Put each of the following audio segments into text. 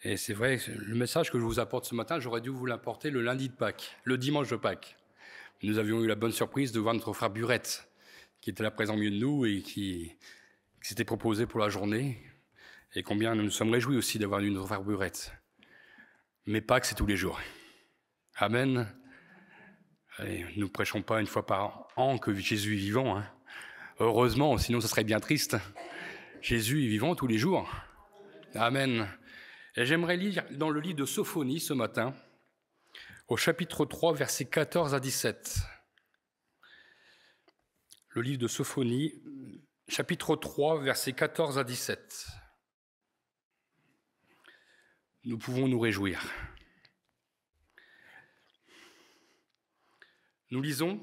Et c'est vrai, le message que je vous apporte ce matin, j'aurais dû vous l'apporter le lundi de Pâques, le dimanche de Pâques. Nous avions eu la bonne surprise de voir notre frère Burette, qui était là présent au milieu de nous et qui s'était proposé pour la journée. Et combien nous nous sommes réjouis aussi d'avoir eu notre frère Burette. Mais Pâques, c'est tous les jours. Amen. Et nous ne prêchons pas une fois par an que Jésus est vivant. Heureusement, sinon ce serait bien triste. Jésus est vivant tous les jours. Amen. Et j'aimerais lire dans le livre de Sophonie ce matin, au chapitre 3, versets 14 à 17. Le livre de Sophonie, chapitre 3, versets 14 à 17. Nous pouvons nous réjouir. Nous lisons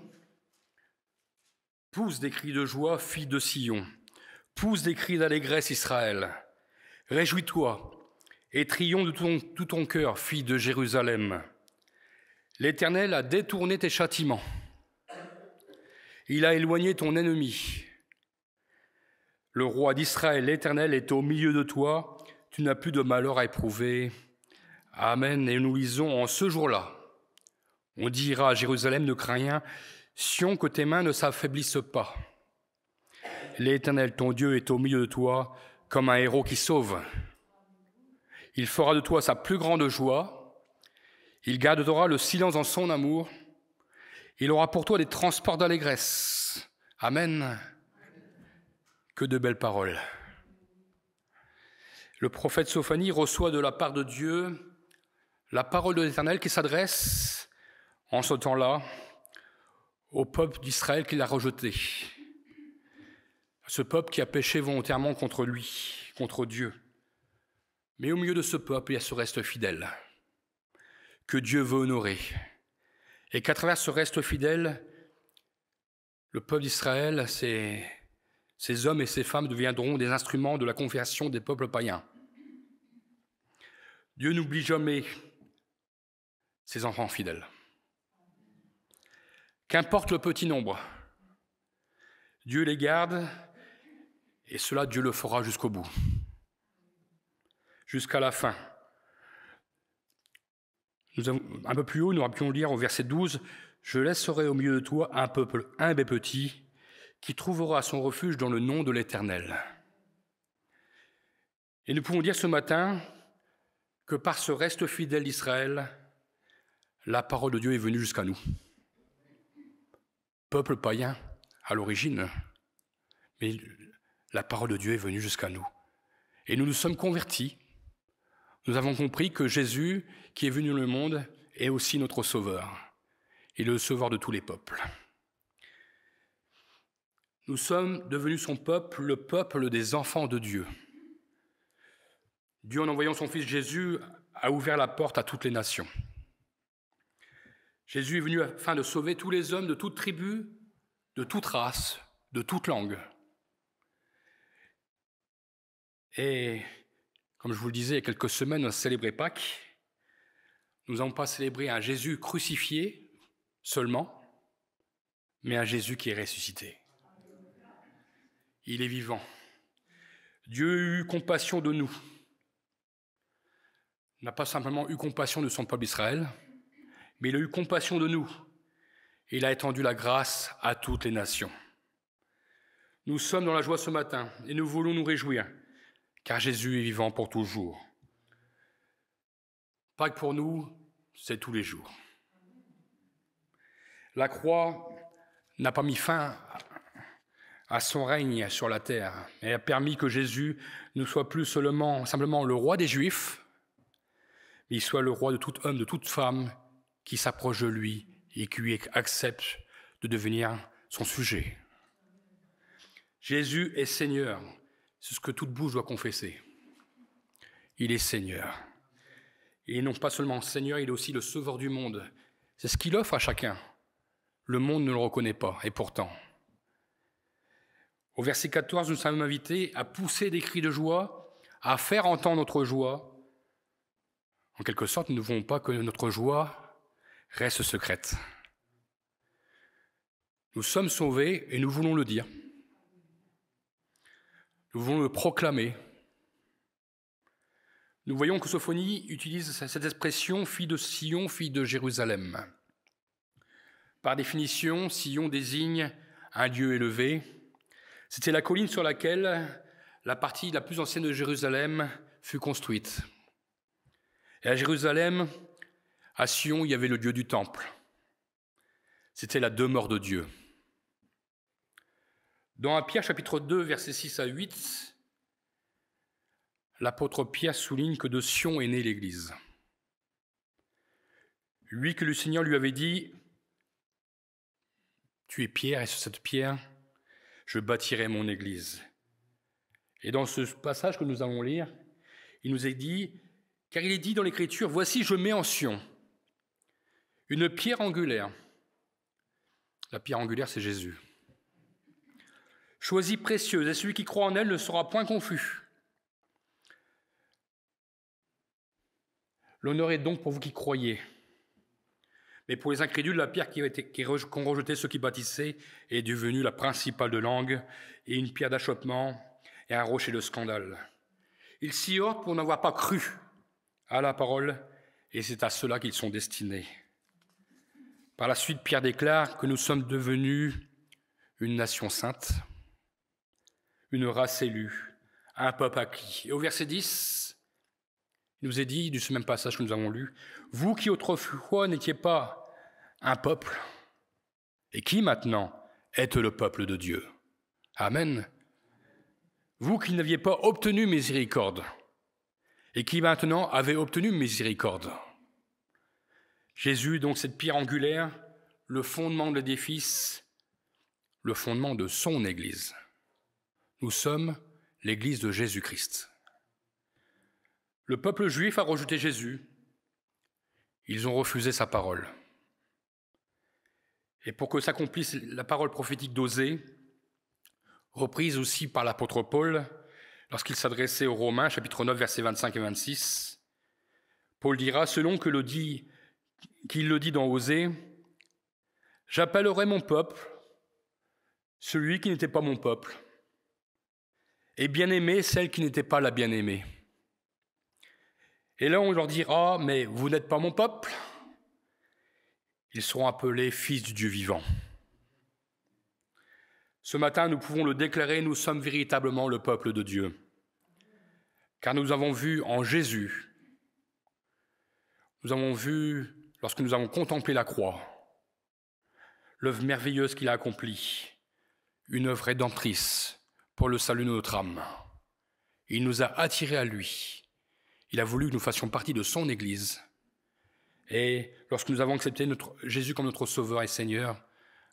« Pousse des cris de joie, fille de Sion, pousse des cris d'allégresse, Israël. Réjouis-toi et triomphe de tout ton cœur, fille de Jérusalem. L'Éternel a détourné tes châtiments. Il a éloigné ton ennemi. Le roi d'Israël, l'Éternel, est au milieu de toi. Tu n'as plus de malheur à éprouver. » Amen. Et nous lisons en ce jour-là. On dira à Jérusalem, ne crains rien, Sion, que tes mains ne s'affaiblissent pas. L'Éternel, ton Dieu, est au milieu de toi comme un héros qui sauve. Il fera de toi sa plus grande joie. Il gardera le silence dans son amour. Il aura pour toi des transports d'allégresse. Amen. Que de belles paroles. Le prophète Sophonie reçoit de la part de Dieu la parole de l'Éternel qui s'adresse en ce temps-là au peuple d'Israël qu'il a rejeté. Ce peuple qui a péché volontairement contre lui, contre Dieu. Mais au milieu de ce peuple, il y a ce reste fidèle que Dieu veut honorer. Et qu'à travers ce reste fidèle, le peuple d'Israël, ces hommes et ces femmes deviendront des instruments de la conversion des peuples païens. Dieu n'oublie jamais ses enfants fidèles. Qu'importe le petit nombre, Dieu les garde, et cela, Dieu le fera jusqu'au bout, jusqu'à la fin. Un peu plus haut, nous aurions pu lire au verset 12, « Je laisserai au milieu de toi un peuple humble et petit, qui trouvera son refuge dans le nom de l'Éternel. » Et nous pouvons dire ce matin que par ce reste fidèle d'Israël, la parole de Dieu est venue jusqu'à nous. Peuple païen à l'origine, mais la parole de Dieu est venue jusqu'à nous. Et nous nous sommes convertis. Nous avons compris que Jésus, qui est venu dans le monde, est aussi notre sauveur. Il est le sauveur de tous les peuples. Nous sommes devenus son peuple, le peuple des enfants de Dieu. Dieu, en envoyant son Fils Jésus, a ouvert la porte à toutes les nations. Jésus est venu afin de sauver tous les hommes de toute tribu, de toute race, de toute langue. Et comme je vous le disais, il y a quelques semaines, on a célébré Pâques. Nous n'avons pas célébré un Jésus crucifié seulement, mais un Jésus qui est ressuscité. Il est vivant. Dieu a eu compassion de nous. Il n'a pas simplement eu compassion de son peuple Israël, mais il a eu compassion de nous. Il a étendu la grâce à toutes les nations. Nous sommes dans la joie ce matin et nous voulons nous réjouir, car Jésus est vivant pour toujours. Pâques pour nous, c'est tous les jours. La croix n'a pas mis fin à son règne sur la terre, mais a permis que Jésus ne soit plus simplement le roi des Juifs, mais il soit le roi de tout homme, de toute femme qui s'approche de lui et qui accepte de devenir son sujet. Jésus est Seigneur, c'est ce que toute bouche doit confesser. Il est Seigneur. Et non pas seulement Seigneur, il est aussi le Sauveur du monde. C'est ce qu'il offre à chacun. Le monde ne le reconnaît pas, et pourtant. Au verset 14, nous sommes invités à pousser des cris de joie, à faire entendre notre joie. En quelque sorte, nous ne voulons pas que notre joie reste secrète. Nous sommes sauvés et nous voulons le dire. Nous voulons le proclamer. Nous voyons que Sophonie utilise cette expression « fille de Sion, fille de Jérusalem ». Par définition, Sion désigne un lieu élevé. C'était la colline sur laquelle la partie la plus ancienne de Jérusalem fut construite. Et à Jérusalem, à Sion, il y avait le lieu du temple. C'était la demeure de Dieu. Dans 1 Pierre chapitre 2, versets 6 à 8, l'apôtre Pierre souligne que de Sion est née l'Église. Lui que le Seigneur lui avait dit « Tu es Pierre, et sur cette pierre, je bâtirai mon Église. » Et dans ce passage que nous allons lire, il nous est dit « Car il est dit dans l'Écriture, voici je mets en Sion une pierre angulaire. » La pierre angulaire, c'est Jésus. « Choisie précieuse, et celui qui croit en elle ne sera point confus. » L'honneur est donc pour vous qui croyez. Mais pour les incrédules, la pierre qu'ont rejeté ceux qui bâtissaient est devenue la principale de langue, et une pierre d'achoppement et un rocher de scandale. Ils s'y heurtent pour n'avoir pas cru à la parole, et c'est à cela qu'ils sont destinés. Par la suite, Pierre déclare que nous sommes devenus une nation sainte, une race élue, un peuple acquis. Et au verset 10, il nous est dit, de ce même passage que nous avons lu, « Vous qui autrefois n'étiez pas un peuple, et qui maintenant êtes le peuple de Dieu. » Amen. « Vous qui n'aviez pas obtenu miséricorde, et qui maintenant avez obtenu miséricorde. » Jésus, donc cette pierre angulaire, le fondement de l'édifice, le fondement de son Église. Nous sommes l'Église de Jésus-Christ. Le peuple juif a rejeté Jésus. Ils ont refusé sa parole. Et pour que s'accomplisse la parole prophétique d'Osée, reprise aussi par l'apôtre Paul, lorsqu'il s'adressait aux Romains, chapitre 9, versets 25 et 26, Paul dira, selon qu'il le dit dans Osée, « J'appellerai mon peuple celui qui n'était pas mon peuple, et bien-aimé celle qui n'était pas la bien-aimée. » Et là, on leur dira, « Mais vous n'êtes pas mon peuple ?» Ils seront appelés fils du Dieu vivant. Ce matin, nous pouvons le déclarer, nous sommes véritablement le peuple de Dieu. Car nous avons vu en Jésus, nous avons vu, lorsque nous avons contemplé la croix, l'œuvre merveilleuse qu'il a accomplie, une œuvre rédemptrice pour le salut de notre âme. Il nous a attirés à lui. Il a voulu que nous fassions partie de son Église. Et lorsque nous avons accepté Jésus comme notre Sauveur et Seigneur,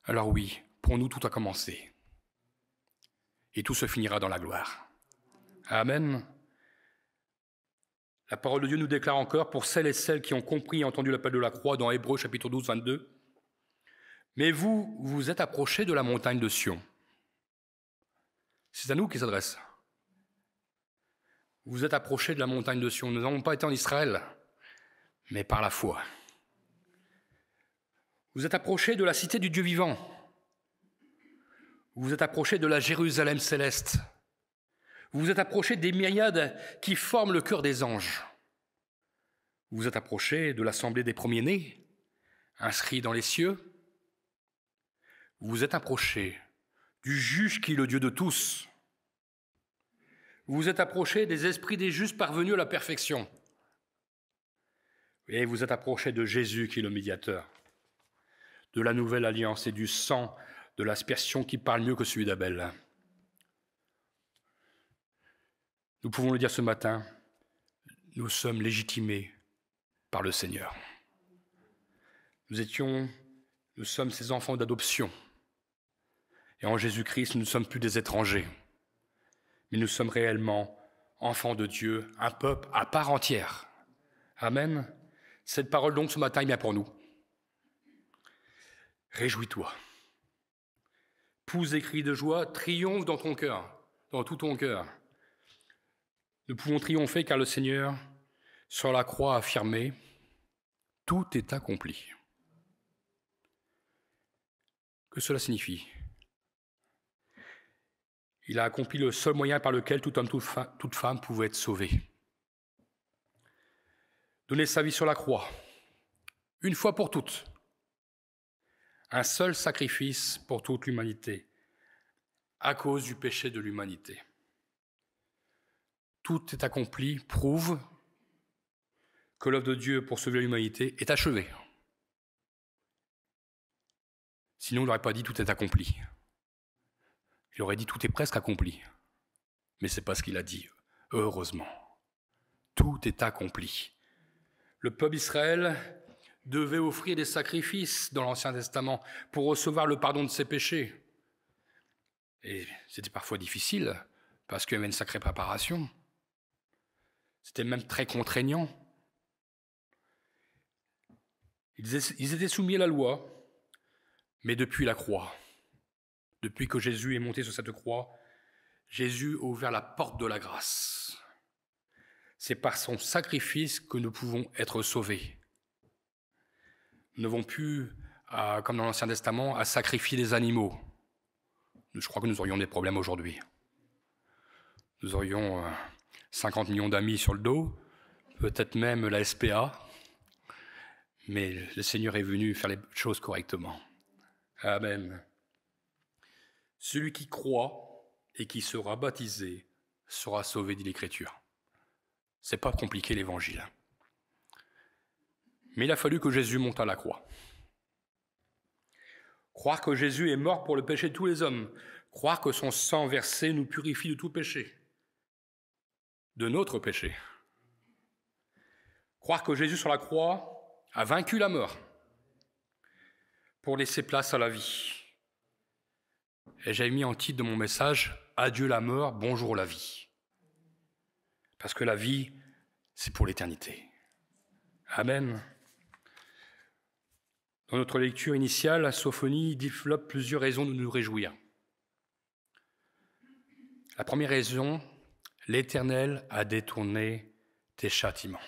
alors oui, pour nous tout a commencé. Et tout se finira dans la gloire. Amen. La parole de Dieu nous déclare encore, pour celles et celles qui ont compris et entendu l'appel de la croix dans Hébreux chapitre 12, 22, « Mais vous, vous êtes approchés de la montagne de Sion. » C'est à nous qu'il s'adresse. Vous êtes approchés de la montagne de Sion. Nous n'avons pas été en Israël, mais par la foi. Vous êtes approchés de la cité du Dieu vivant. Vous êtes approchés de la Jérusalem céleste. Vous vous êtes approchés des myriades qui forment le cœur des anges. Vous vous êtes approchés de l'assemblée des premiers-nés, inscrits dans les cieux. Vous vous êtes approchés du juge qui est le Dieu de tous. Vous vous êtes approchés des esprits des justes parvenus à la perfection. Et vous êtes approchés de Jésus qui est le médiateur, de la nouvelle alliance et du sang de l'aspersion qui parle mieux que celui d'Abel. Nous pouvons le dire ce matin, nous sommes légitimés par le Seigneur. Nous sommes ses enfants d'adoption. Et en Jésus-Christ, nous ne sommes plus des étrangers, mais nous sommes réellement enfants de Dieu, un peuple à part entière. Amen. Cette parole donc ce matin est bien pour nous. Réjouis-toi. Pousse des cris de joie, triomphe dans ton cœur, dans tout ton cœur. Nous pouvons triompher car le Seigneur, sur la croix, a affirmé « Tout est accompli ». Que cela signifie? Il a accompli le seul moyen par lequel tout homme, toute femme pouvait être sauvé. donner sa vie sur la croix, une fois pour toutes. Un seul sacrifice pour toute l'humanité, à cause du péché de l'humanité. Tout est accompli, prouve que l'œuvre de Dieu pour sauver l'humanité est achevée. Sinon, il n'aurait pas dit tout est accompli. Il aurait dit tout est presque accompli. Mais ce n'est pas ce qu'il a dit, heureusement. Tout est accompli. Le peuple d'Israël devait offrir des sacrifices dans l'Ancien Testament pour recevoir le pardon de ses péchés. Et c'était parfois difficile, parce qu'il y avait une sacrée préparation. C'était même très contraignant. Ils étaient soumis à la loi, mais depuis la croix, depuis que Jésus est monté sur cette croix, Jésus a ouvert la porte de la grâce. C'est par son sacrifice que nous pouvons être sauvés. Nous n'avons plus, comme dans l'Ancien Testament, à sacrifier des animaux. Je crois que nous aurions des problèmes aujourd'hui. Nous aurions 50 millions d'amis sur le dos, peut-être même la SPA, mais le Seigneur est venu faire les choses correctement. Amen. Celui qui croit et qui sera baptisé sera sauvé, dit l'Écriture. C'est pas compliqué l'Évangile. Mais il a fallu que Jésus monte à la croix. Croire que Jésus est mort pour le péché de tous les hommes, croire que son sang versé nous purifie de tout péché, de notre péché. Croire que Jésus sur la croix a vaincu la mort pour laisser place à la vie. Et j'ai mis en titre de mon message « Adieu la mort, bonjour la vie ». Parce que la vie, c'est pour l'éternité. Amen. Dans notre lecture initiale, Sophonie développe plusieurs raisons de nous réjouir. La première raison, l'Éternel a détourné tes châtiments.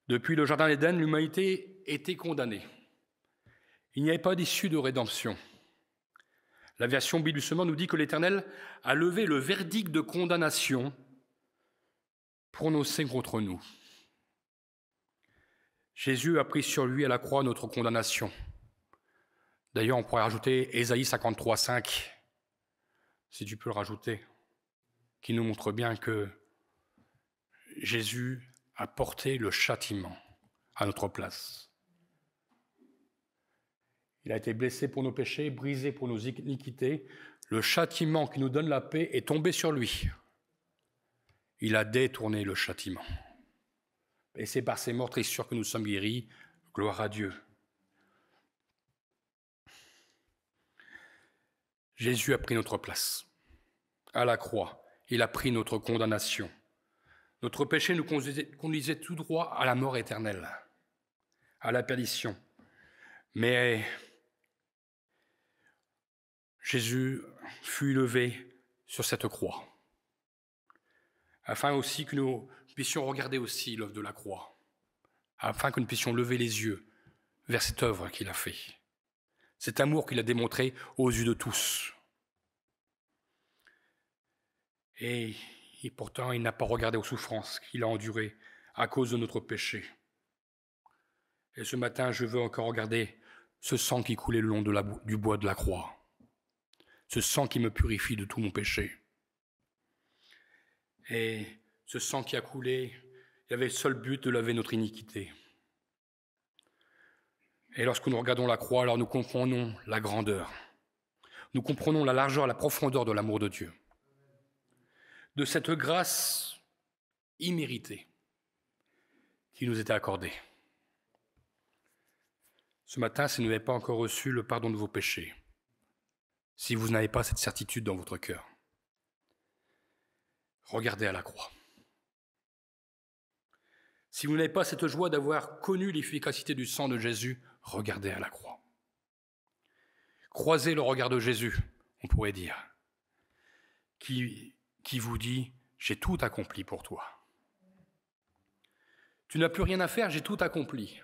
Depuis le Jardin d'Éden, l'humanité était condamnée. Il n'y avait pas d'issue de rédemption. La version Bible du Semeur nous dit que l'Éternel a levé le verdict de condamnation prononcé contre nous. Jésus a pris sur lui à la croix notre condamnation. D'ailleurs, on pourrait rajouter Ésaïe 53, 5, si tu peux le rajouter, qui nous montre bien que Jésus a porté le châtiment à notre place. Il a été blessé pour nos péchés, brisé pour nos iniquités. Le châtiment qui nous donne la paix est tombé sur lui. Il a détourné le châtiment. Et c'est par ses meurtrissures que nous sommes guéris. Gloire à Dieu. Jésus a pris notre place. À la croix, il a pris notre condamnation. Notre péché nous conduisait tout droit à la mort éternelle, à la perdition. Mais Jésus fut élevé sur cette croix, afin aussi que nous puissions regarder aussi l'œuvre de la croix, afin que nous puissions lever les yeux vers cette œuvre qu'il a faite, cet amour qu'il a démontré aux yeux de tous. Et pourtant, il n'a pas regardé aux souffrances qu'il a endurées à cause de notre péché. Et ce matin, je veux encore regarder ce sang qui coulait le long du bois de la croix, ce sang qui me purifie de tout mon péché. Et ce sang qui a coulé, il avait le seul but de laver notre iniquité. Et lorsque nous regardons la croix, alors nous comprenons la grandeur. Nous comprenons la largeur, la profondeur de l'amour de Dieu. De cette grâce imméritée qui nous était accordée. Ce matin, si vous n'avez pas encore reçu le pardon de vos péchés, si vous n'avez pas cette certitude dans votre cœur, regardez à la croix. Si vous n'avez pas cette joie d'avoir connu l'efficacité du sang de Jésus, regardez à la croix. Croisez le regard de Jésus, on pourrait dire, qui vous dit « J'ai tout accompli pour toi. Tu n'as plus rien à faire, j'ai tout accompli.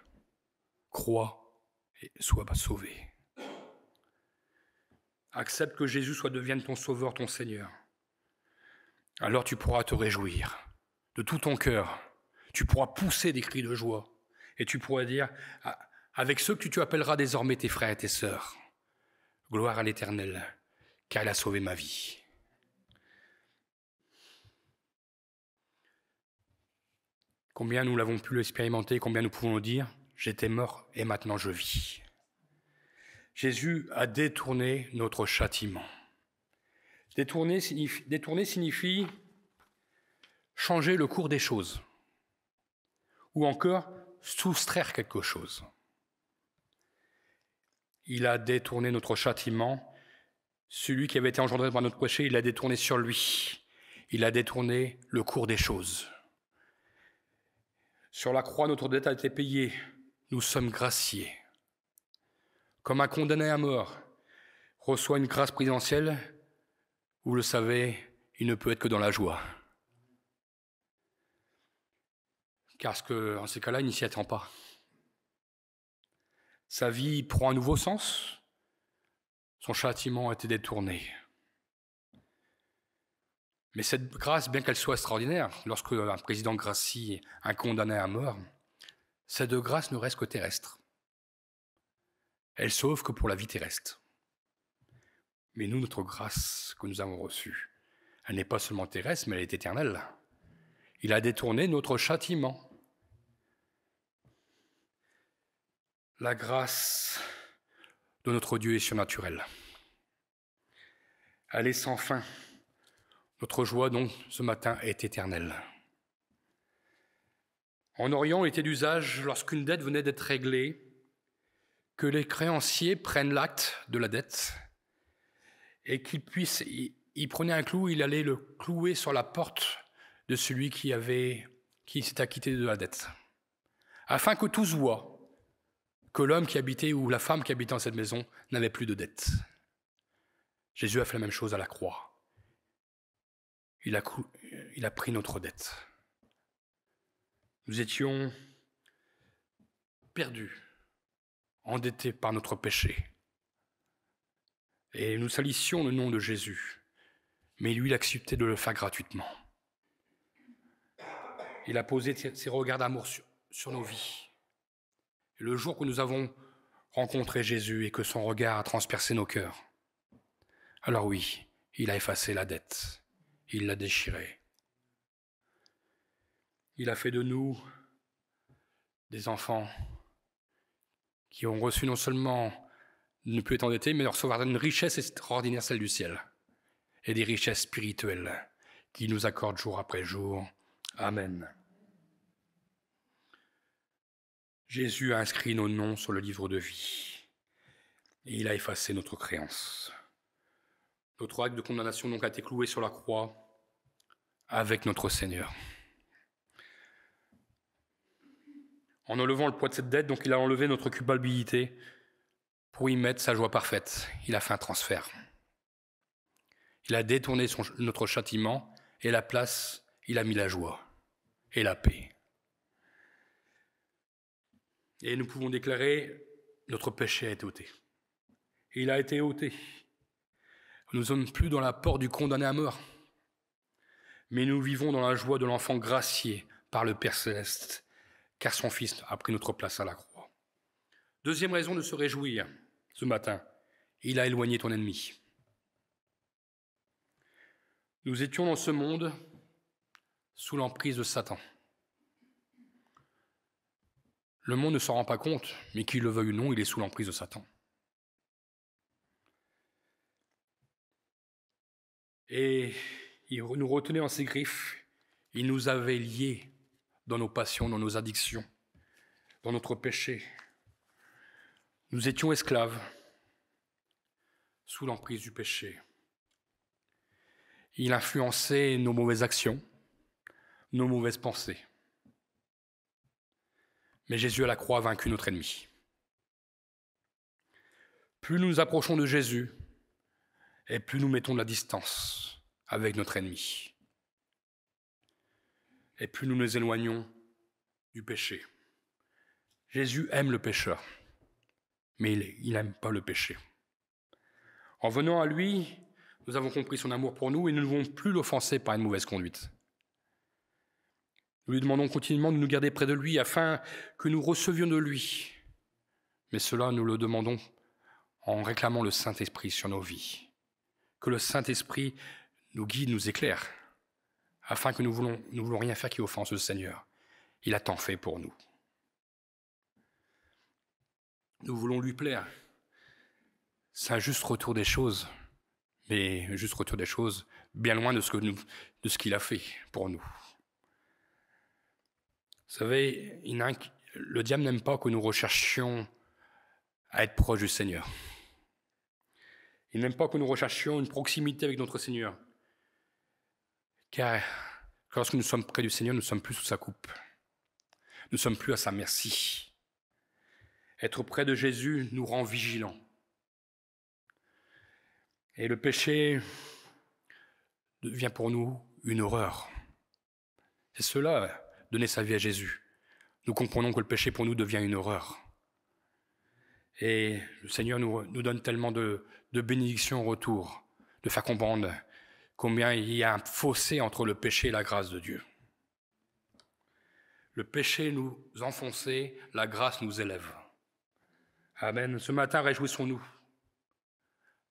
Crois et sois sauvé. Accepte que Jésus devienne ton sauveur, ton Seigneur. Alors tu pourras te réjouir de tout ton cœur. Tu pourras pousser des cris de joie. Et tu pourras dire, avec ceux que tu appelleras désormais tes frères et tes sœurs, gloire à l'Éternel, car il a sauvé ma vie. Combien nous l'avons pu l'expérimenter, combien nous pouvons le dire, j'étais mort et maintenant je vis. Jésus a détourné notre châtiment. Détourner signifie changer le cours des choses, ou encore soustraire quelque chose. Il a détourné notre châtiment. Celui qui avait été engendré par notre péché, il l'a détourné sur lui. Il a détourné le cours des choses. Sur la croix, notre dette a été payée. Nous sommes graciés. Comme un condamné à mort reçoit une grâce présidentielle, vous le savez, il ne peut être que dans la joie. Car en ces cas-là, il n'y s'y attend pas. Sa vie prend un nouveau sens. Son châtiment a été détourné. Mais cette grâce, bien qu'elle soit extraordinaire, lorsque un président gracie un condamné à mort, cette grâce ne reste que terrestre. Elle sauve que pour la vie terrestre. Mais nous, notre grâce que nous avons reçue, elle n'est pas seulement terrestre, mais elle est éternelle. Il a détourné notre châtiment. La grâce de notre Dieu est surnaturelle. Elle est sans fin. Notre joie, donc, ce matin, est éternelle. En Orient, il était d'usage, lorsqu'une dette venait d'être réglée, que les créanciers prennent l'acte de la dette et qu'ils puissent, il prenait un clou, il allait le clouer sur la porte de celui qui s'est acquitté de la dette, afin que tous voient que l'homme qui habitait ou la femme qui habitait dans cette maison n'avait plus de dette. Jésus a fait la même chose à la croix. Il a pris notre dette. Nous étions perdus, endettés par notre péché. Et nous salissions le nom de Jésus. Mais lui, il a accepté de le faire gratuitement. Il a posé ses regards d'amour sur nos vies. Et le jour que nous avons rencontré Jésus et que son regard a transpercé nos cœurs, alors oui, il a effacé la dette. Il l'a déchirée. Il a fait de nous des enfants qui ont reçu non seulement ne plus être endettés, mais recevoir une richesse extraordinaire, celle du ciel, et des richesses spirituelles qui nous accordent jour après jour. Amen. Jésus a inscrit nos noms sur le livre de vie, et il a effacé notre créance. Notre acte de condamnation donc a été cloué sur la croix avec notre Seigneur. En enlevant le poids de cette dette, donc il a enlevé notre culpabilité pour y mettre sa joie parfaite. Il a fait un transfert. Il a détourné notre châtiment et à la place, il a mis la joie et la paix. Et nous pouvons déclarer, notre péché a été ôté. Il a été ôté. Nous ne sommes plus dans la porte du condamné à mort, mais nous vivons dans la joie de l'enfant gracié par le Père Céleste, car son Fils a pris notre place à la croix. Deuxième raison de se réjouir ce matin, il a éloigné ton ennemi. Nous étions dans ce monde sous l'emprise de Satan. Le monde ne s'en rend pas compte, mais qu'il le veuille ou non, il est sous l'emprise de Satan. Et il nous retenait dans ses griffes, il nous avait liés dans nos passions, dans nos addictions, dans notre péché. Nous étions esclaves, sous l'emprise du péché. Il influençait nos mauvaises actions, nos mauvaises pensées. Mais Jésus à la croix a vaincu notre ennemi. Plus nous nous approchons de Jésus, et plus nous mettons de la distance avec notre ennemi. Et plus nous nous éloignons du péché. Jésus aime le pécheur, mais il n'aime pas le péché. En venant à lui, nous avons compris son amour pour nous et nous ne devons plus l'offenser par une mauvaise conduite. Nous lui demandons continuellement de nous garder près de lui afin que nous recevions de lui. Mais cela, nous le demandons en réclamant le Saint-Esprit sur nos vies. Que le Saint-Esprit nous guide, nous éclaire, afin que nous voulons rien faire qui offense le Seigneur. Il a tant fait pour nous. Nous voulons lui plaire. C'est un juste retour des choses, mais un juste retour des choses bien loin de ce qu'il a fait pour nous. Vous savez, le diable n'aime pas que nous recherchions à être proches du Seigneur. Il n'aime pas que nous recherchions une proximité avec notre Seigneur. Car lorsque nous sommes près du Seigneur, nous ne sommes plus sous sa coupe. Nous ne sommes plus à sa merci. Être près de Jésus nous rend vigilants. Et le péché devient pour nous une horreur. C'est cela, donner sa vie à Jésus. Nous comprenons que le péché pour nous devient une horreur. Et le Seigneur nous donne tellement de bénédictions en retour, de faire comprendre combien il y a un fossé entre le péché et la grâce de Dieu. Le péché nous enfonçait, la grâce nous élève. Amen. Ce matin, réjouissons-nous,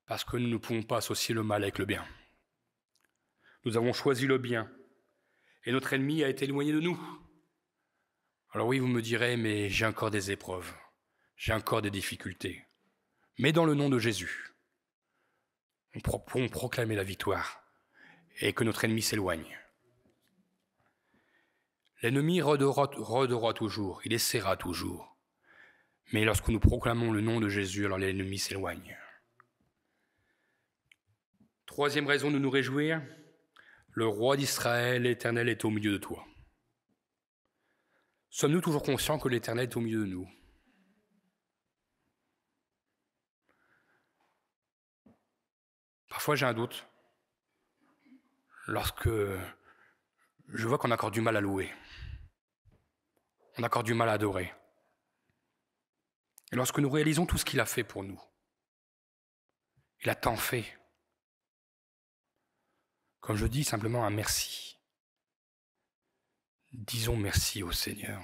parce que nous ne pouvons pas associer le mal avec le bien. Nous avons choisi le bien, et notre ennemi a été éloigné de nous. Alors oui, vous me direz, mais j'ai encore des épreuves, j'ai encore des difficultés. Mais dans le nom de Jésus, nous pouvons proclamer la victoire et que notre ennemi s'éloigne. L'ennemi rôdera toujours, il essaiera toujours. Mais lorsque nous proclamons le nom de Jésus, alors l'ennemi s'éloigne. Troisième raison de nous réjouir, le roi d'Israël, l'Éternel, est au milieu de toi. Sommes-nous toujours conscients que l'Éternel est au milieu de nous? Parfois j'ai un doute. Lorsque je vois qu'on a encore du mal à louer, on a encore du mal à adorer. Et lorsque nous réalisons tout ce qu'il a fait pour nous, il a tant fait. Comme je dis simplement un merci. Disons merci au Seigneur.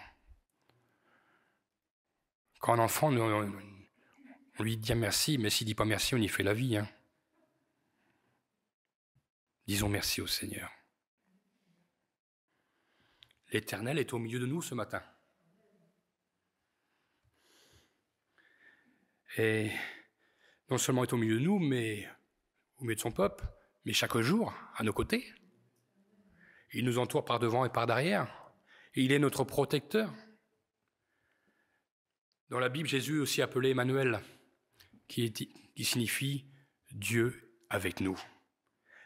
Quand un enfant, on lui dit merci, mais s'il ne dit pas merci, on y fait la vie. Disons merci au Seigneur. L'Éternel est au milieu de nous ce matin. Et non seulement est au milieu de nous, mais au milieu de son peuple, mais chaque jour, à nos côtés. Il nous entoure par devant et par derrière. Et il est notre protecteur. Dans la Bible, Jésus est aussi appelé Emmanuel, qui signifie Dieu avec nous.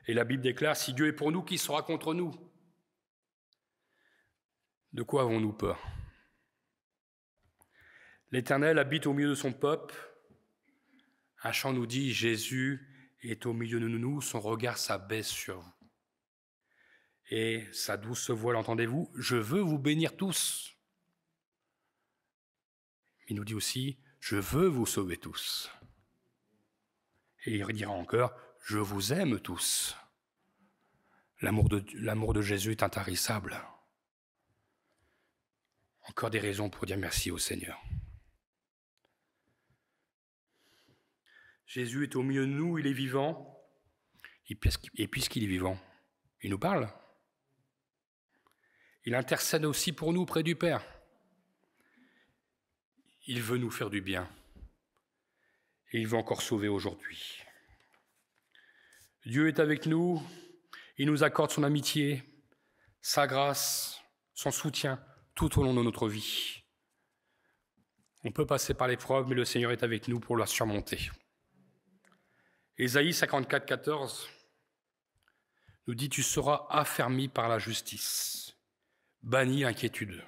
Et la Bible déclare, si Dieu est pour nous, qui sera contre nous? De quoi avons-nous peur? L'Éternel habite au milieu de son peuple. Un chant nous dit, Jésus est au milieu de nous, son regard s'abaisse sur vous. Et sa douce voix, l'entendez-vous? Je veux vous bénir tous. Il nous dit aussi, je veux vous sauver tous. Et il dira encore, je vous aime tous. L'amour de Jésus est intarissable. Encore des raisons pour dire merci au Seigneur. Jésus est au milieu de nous, il est vivant. Et puisqu'il est vivant, il nous parle. Il intercède aussi pour nous près du Père. Il veut nous faire du bien. Et il veut encore sauver aujourd'hui. Dieu est avec nous. Il nous accorde son amitié, sa grâce, son soutien tout au long de notre vie. On peut passer par l'épreuve, mais le Seigneur est avec nous pour la surmonter. Ésaïe 54, 14 nous dit « Tu seras affermi par la justice, banni l'inquiétude,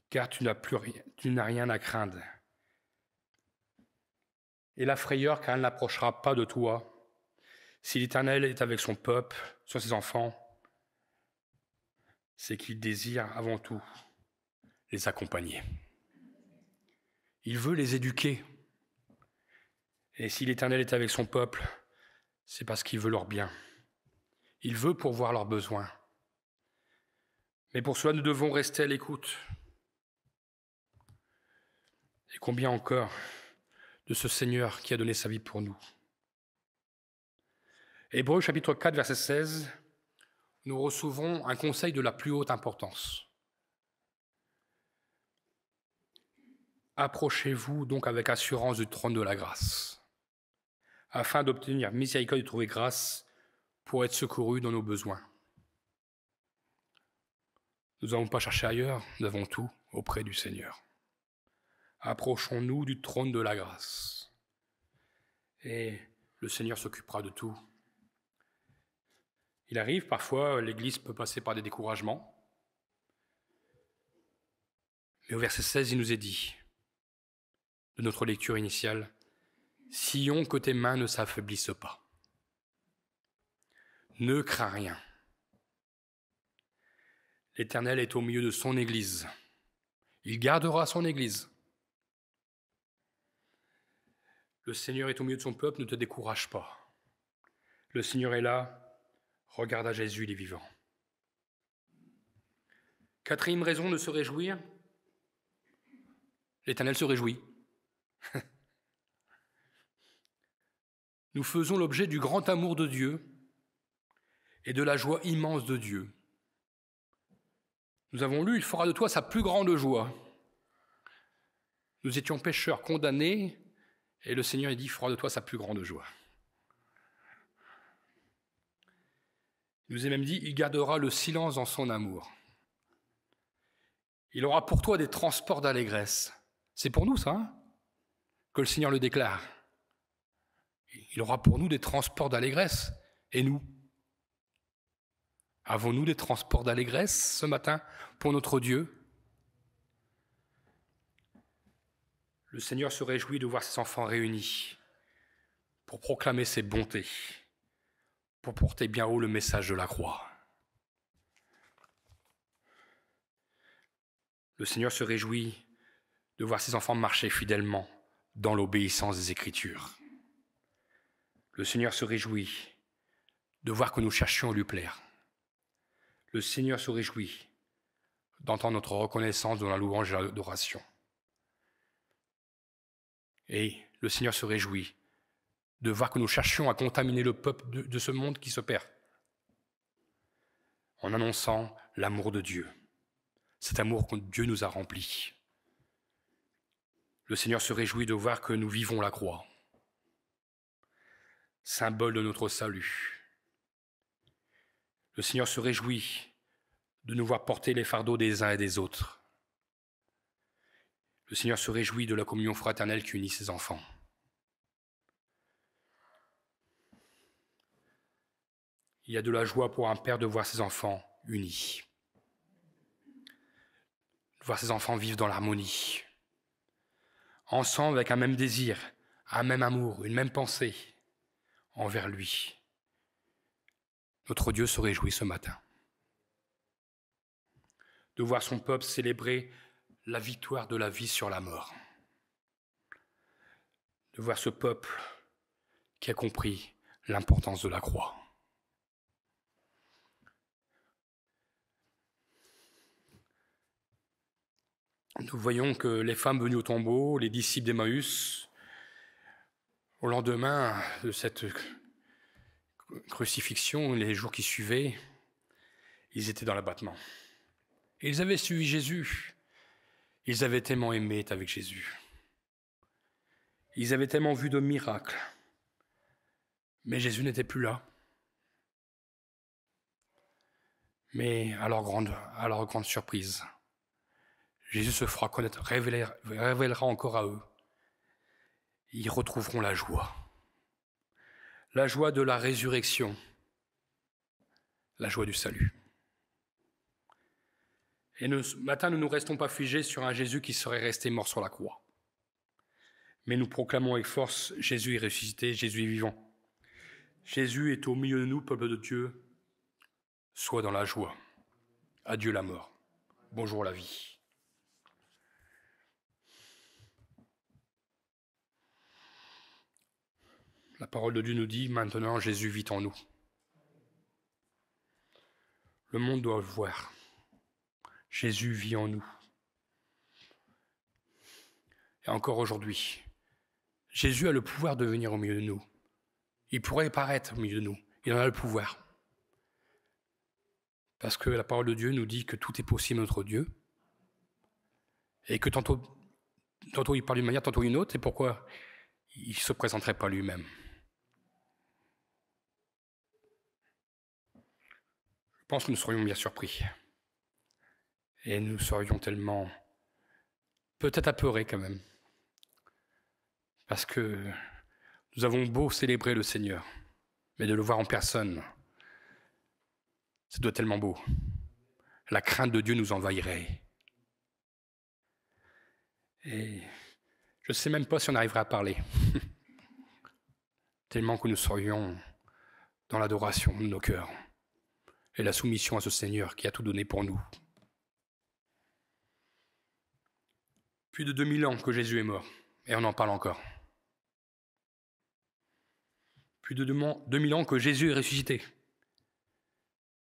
car tu n'as rien à craindre. Et la frayeur, car elle n'approchera pas de toi. Si l'Éternel est avec son peuple, sur ses enfants, c'est qu'il désire avant tout les accompagner. Il veut les éduquer. Et si l'Éternel est avec son peuple, c'est parce qu'il veut leur bien. Il veut pourvoir leurs besoins. Mais pour cela, nous devons rester à l'écoute. Et combien encore de ce Seigneur qui a donné sa vie pour nous. Hébreux chapitre 4, verset 16, nous recevons un conseil de la plus haute importance. Approchez-vous donc avec assurance du trône de la grâce, afin d'obtenir miséricorde et de trouver grâce pour être secourus dans nos besoins. Nous n'avons pas cherché ailleurs, nous avons tout auprès du Seigneur. Approchons-nous du trône de la grâce. Et le Seigneur s'occupera de tout. Il arrive parfois, l'Église peut passer par des découragements. Mais au verset 16, il nous est dit, de notre lecture initiale, « Sillon, que tes mains ne s'affaiblissent pas. Ne crains rien. L'Éternel est au milieu de son Église. Il gardera son Église. Le Seigneur est au milieu de son peuple, ne te décourage pas. Le Seigneur est là, regarde à Jésus, il est vivant. » Quatrième raison de se réjouir, l'Éternel se réjouit. Nous faisons l'objet du grand amour de Dieu et de la joie immense de Dieu. Nous avons lu, il fera de toi sa plus grande joie. Nous étions pécheurs, condamnés, et le Seigneur dit, il fera de toi sa plus grande joie. Il nous est même dit, il gardera le silence dans son amour. Il aura pour toi des transports d'allégresse. C'est pour nous ça, hein, que le Seigneur le déclare. Il aura pour nous des transports d'allégresse. Et nous? Avons-nous des transports d'allégresse ce matin pour notre Dieu? Le Seigneur se réjouit de voir ses enfants réunis pour proclamer ses bontés, pour porter bien haut le message de la croix. Le Seigneur se réjouit de voir ses enfants marcher fidèlement dans l'obéissance des Écritures. Le Seigneur se réjouit de voir que nous cherchions à lui plaire. Le Seigneur se réjouit d'entendre notre reconnaissance dans la louange et l'adoration. Et le Seigneur se réjouit de voir que nous cherchions à contaminer le peuple de ce monde qui se perd, en annonçant l'amour de Dieu, cet amour que Dieu nous a rempli. Le Seigneur se réjouit de voir que nous vivons la croix, symbole de notre salut. Le Seigneur se réjouit de nous voir porter les fardeaux des uns et des autres. Le Seigneur se réjouit de la communion fraternelle qui unit ses enfants. Il y a de la joie pour un père de voir ses enfants unis, de voir ses enfants vivre dans l'harmonie, ensemble avec un même désir, un même amour, une même pensée envers lui. Notre Dieu se réjouit ce matin de voir son peuple célébrer la victoire de la vie sur la mort, de voir ce peuple qui a compris l'importance de la croix. Nous voyons que les femmes venues au tombeau, les disciples d'Emmaüs, au lendemain de cette crucifixion, les jours qui suivaient, ils étaient dans l'abattement. Ils avaient suivi Jésus. Ils avaient tellement aimé être avec Jésus. Ils avaient tellement vu de miracles. Mais Jésus n'était plus là. Mais à leur grande surprise, Jésus se fera connaître, révélera encore à eux. Ils retrouveront la joie de la résurrection, la joie du salut. Et ce matin, nous ne restons pas figés sur un Jésus qui serait resté mort sur la croix. Mais nous proclamons avec force, Jésus est ressuscité, Jésus est vivant. Jésus est au milieu de nous, peuple de Dieu. Sois dans la joie. Adieu la mort. Bonjour la vie. La parole de Dieu nous dit, maintenant Jésus vit en nous. Le monde doit le voir. Jésus vit en nous. Et encore aujourd'hui, Jésus a le pouvoir de venir au milieu de nous. Il pourrait paraître au milieu de nous. Il en a le pouvoir. Parce que la parole de Dieu nous dit que tout est possible à notre Dieu. Et que tantôt il parle d'une manière, tantôt une autre. Et pourquoi il ne se présenterait pas lui-même? Je pense que nous serions bien surpris. Et nous serions tellement, peut-être apeurés quand même. Parce que nous avons beau célébrer le Seigneur, mais de le voir en personne, ça doit être tellement beau. La crainte de Dieu nous envahirait. Et je ne sais même pas si on arriverait à parler. Tellement que nous serions dans l'adoration de nos cœurs et la soumission à ce Seigneur qui a tout donné pour nous. Plus de 2000 ans que Jésus est mort, et on en parle encore. Plus de 2000 ans que Jésus est ressuscité.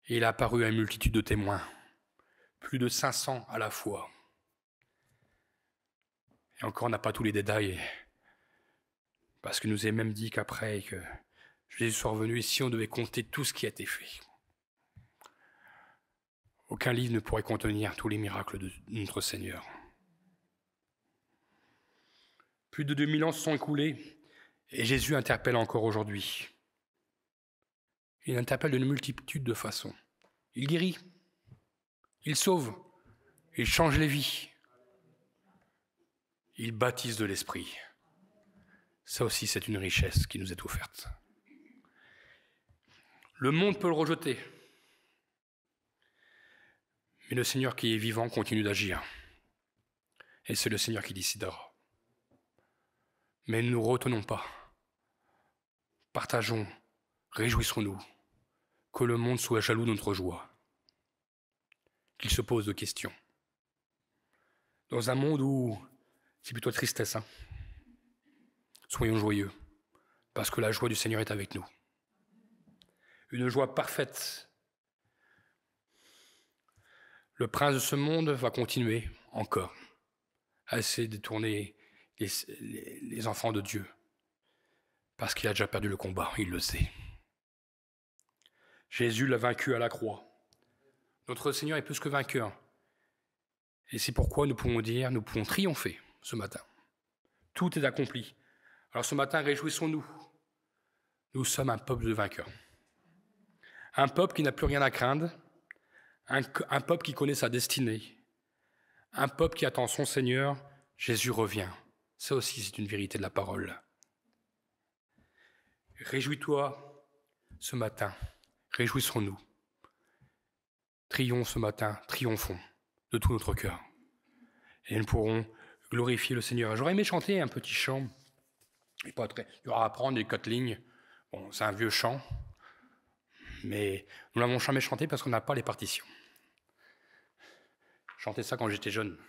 Et il a apparu à une multitude de témoins, plus de 500 à la fois. Et encore, on n'a pas tous les détails, parce qu'il nous est même dit qu'après que Jésus soit revenu, ici on devait compter tout ce qui a été fait. Aucun livre ne pourrait contenir tous les miracles de notre Seigneur. Plus de 2000 ans se sont écoulés, et Jésus interpelle encore aujourd'hui. Il interpelle d'une multitude de façons. Il guérit, il sauve, il change les vies, il baptise de l'Esprit. Ça aussi, c'est une richesse qui nous est offerte. Le monde peut le rejeter, mais le Seigneur qui est vivant continue d'agir. Et c'est le Seigneur qui décidera. Mais ne nous retenons pas. Partageons, réjouissons-nous, que le monde soit jaloux de notre joie, qu'il se pose de questions. Dans un monde où c'est plutôt tristesse, soyons joyeux, parce que la joie du Seigneur est avec nous. Une joie parfaite. Le prince de ce monde va continuer encore à essayer de détourner les enfants de Dieu, parce qu'il a déjà perdu le combat, il le sait. Jésus l'a vaincu à la croix. Notre Seigneur est plus que vainqueur. Et c'est pourquoi nous pouvons dire, nous pouvons triompher ce matin. Tout est accompli. Alors ce matin, réjouissons-nous. Nous sommes un peuple de vainqueurs. Un peuple qui n'a plus rien à craindre. Un peuple qui connaît sa destinée. Un peuple qui attend son Seigneur. Jésus revient. Ça aussi, c'est une vérité de la parole. Réjouis-toi ce matin. Réjouissons-nous. Trions ce matin, triomphons de tout notre cœur. Et nous pourrons glorifier le Seigneur. J'aurais aimé chanter un petit chant. Il y aura à apprendre les 4 lignes. Bon, c'est un vieux chant, mais nous l'avons jamais chanté parce qu'on n'a pas les partitions. Je chantais ça quand j'étais jeune.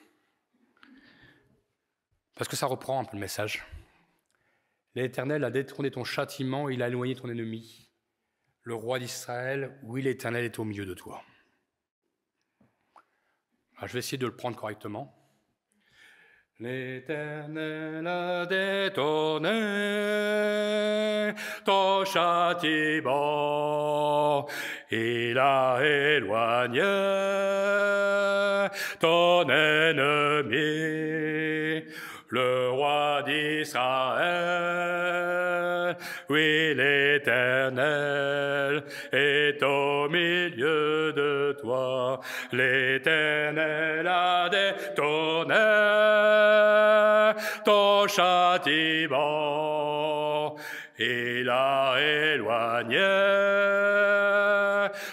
Parce que ça reprend un peu le message. L'Éternel a détourné ton châtiment, il a éloigné ton ennemi. Le roi d'Israël, oui, l'Éternel est au milieu de toi. Alors, je vais essayer de le prendre correctement. L'Éternel a détourné ton châtiment, il a éloigné ton ennemi, le roi d'Israël, oui, l'Éternel est au milieu de toi. L'Éternel a détourné ton châtiment, il a éloigné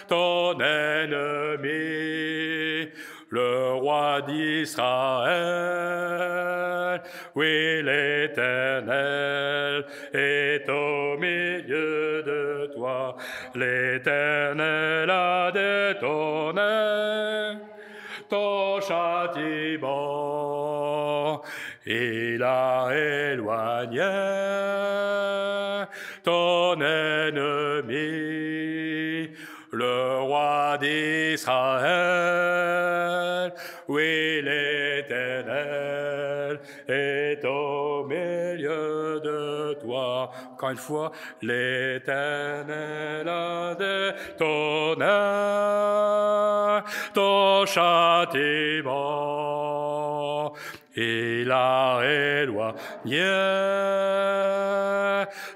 ton ennemi, le roi d'Israël, oui, l'Éternel est au milieu de toi. L'Éternel a détourné ton châtiment, il a éloigné ton ennemi, le roi d'Israël. Oui, l'Éternel est au milieu de toi. Encore une fois, l'Éternel a détourné ton châtiment. Il a éloigné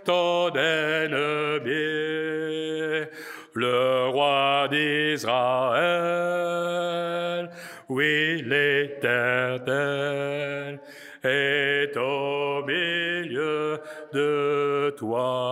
ton ennemi, le roi d'Israël. Oui, l'Éternel est au milieu de toi.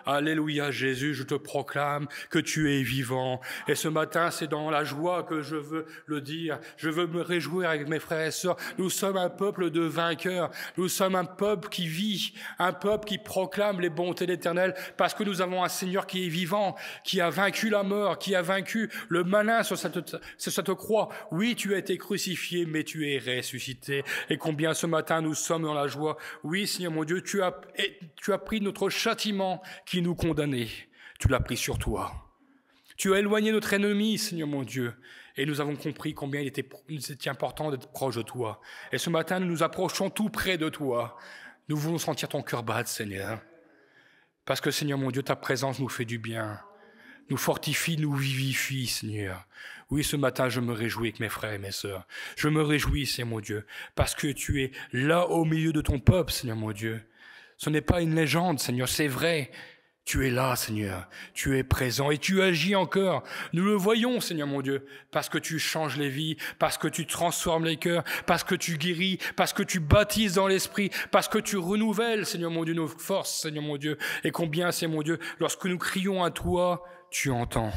Alléluia, Jésus, je te proclame que tu es vivant. Et ce matin, c'est dans la joie que je veux le dire. Je veux me réjouir avec mes frères et sœurs. Nous sommes un peuple de vainqueurs. Nous sommes un peuple qui vit, un peuple qui proclame les bontés de l'Éternel, parce que nous avons un Seigneur qui est vivant, qui a vaincu la mort, qui a vaincu le malin sur cette croix. Oui, tu as été crucifié, mais tu es ressuscité. Et combien ce matin nous sommes dans la joie. Oui, Seigneur mon Dieu, tu as pris notre châtiment qui nous condamnait. Tu l'as pris sur toi. Tu as éloigné notre ennemi, Seigneur mon Dieu. Et nous avons compris combien il était important d'être proche de toi. Et ce matin, nous nous approchons tout près de toi. Nous voulons sentir ton cœur battre, Seigneur. Parce que, Seigneur mon Dieu, ta présence nous fait du bien. Nous fortifie, nous vivifie, Seigneur. Oui, ce matin, je me réjouis avec mes frères et mes sœurs. Je me réjouis, Seigneur mon Dieu, parce que tu es là au milieu de ton peuple, Seigneur mon Dieu. Ce n'est pas une légende, Seigneur, c'est vrai. Tu es là, Seigneur. Tu es présent et tu agis encore. Nous le voyons, Seigneur mon Dieu, parce que tu changes les vies, parce que tu transformes les cœurs, parce que tu guéris, parce que tu baptises dans l'esprit, parce que tu renouvelles, Seigneur mon Dieu, nos forces, Seigneur mon Dieu. Et combien, Seigneur mon Dieu, lorsque nous crions à toi, tu entends.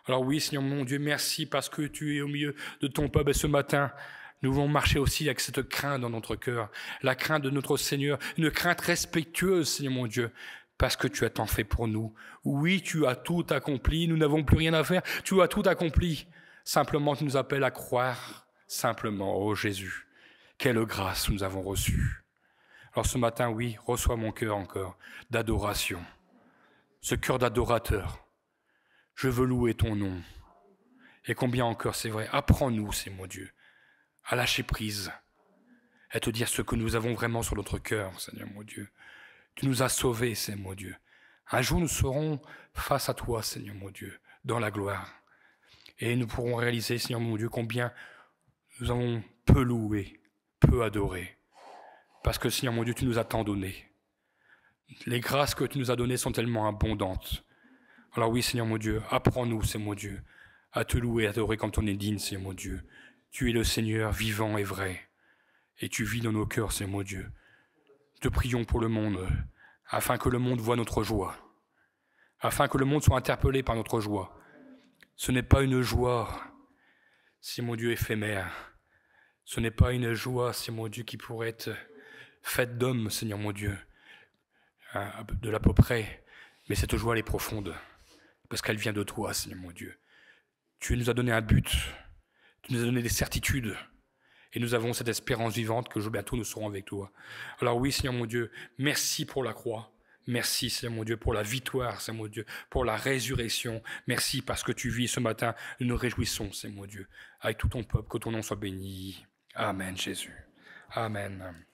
Alors oui, Seigneur mon Dieu, merci parce que tu es au milieu de ton peuple. Et ce matin, nous voulons marcher aussi avec cette crainte dans notre cœur, la crainte de notre Seigneur, une crainte respectueuse, Seigneur mon Dieu, parce que tu as tant fait pour nous. Oui, tu as tout accompli, nous n'avons plus rien à faire, tu as tout accompli. Simplement, tu nous appelles à croire simplement, oh Jésus, quelle grâce nous avons reçue. Alors ce matin, oui, reçois mon cœur encore d'adoration, ce cœur d'adorateur. Je veux louer ton nom. Et combien encore, c'est vrai, apprends-nous, c'est mon Dieu, à lâcher prise, à te dire ce que nous avons vraiment sur notre cœur, Seigneur mon Dieu. Tu nous as sauvés, Seigneur mon Dieu. Un jour, nous serons face à toi, Seigneur mon Dieu, dans la gloire. Et nous pourrons réaliser, Seigneur mon Dieu, combien nous avons peu loué, peu adoré. Parce que, Seigneur mon Dieu, tu nous as tant donné. Les grâces que tu nous as données sont tellement abondantes. Alors oui, Seigneur mon Dieu, apprends-nous, Seigneur mon Dieu, à te louer, à adorer quand on est digne, Seigneur mon Dieu. Tu es le Seigneur vivant et vrai. Et tu vis dans nos cœurs, Seigneur mon Dieu. Te prions pour le monde, afin que le monde voie notre joie, afin que le monde soit interpellé par notre joie. Ce n'est pas une joie, Seigneur mon Dieu, éphémère. Ce n'est pas une joie, Seigneur mon Dieu, qui pourrait être faite d'hommes, Seigneur mon Dieu, de l'à peu près. Mais cette joie, elle est profonde, parce qu'elle vient de toi, Seigneur mon Dieu. Tu nous as donné un but, tu nous as donné des certitudes, et nous avons cette espérance vivante que bientôt nous serons avec toi. Alors oui, Seigneur mon Dieu, merci pour la croix. Merci, Seigneur mon Dieu, pour la victoire, Seigneur mon Dieu, pour la résurrection. Merci parce que tu vis ce matin. Nous nous réjouissons, Seigneur mon Dieu, avec tout ton peuple, que ton nom soit béni. Amen, Jésus. Amen.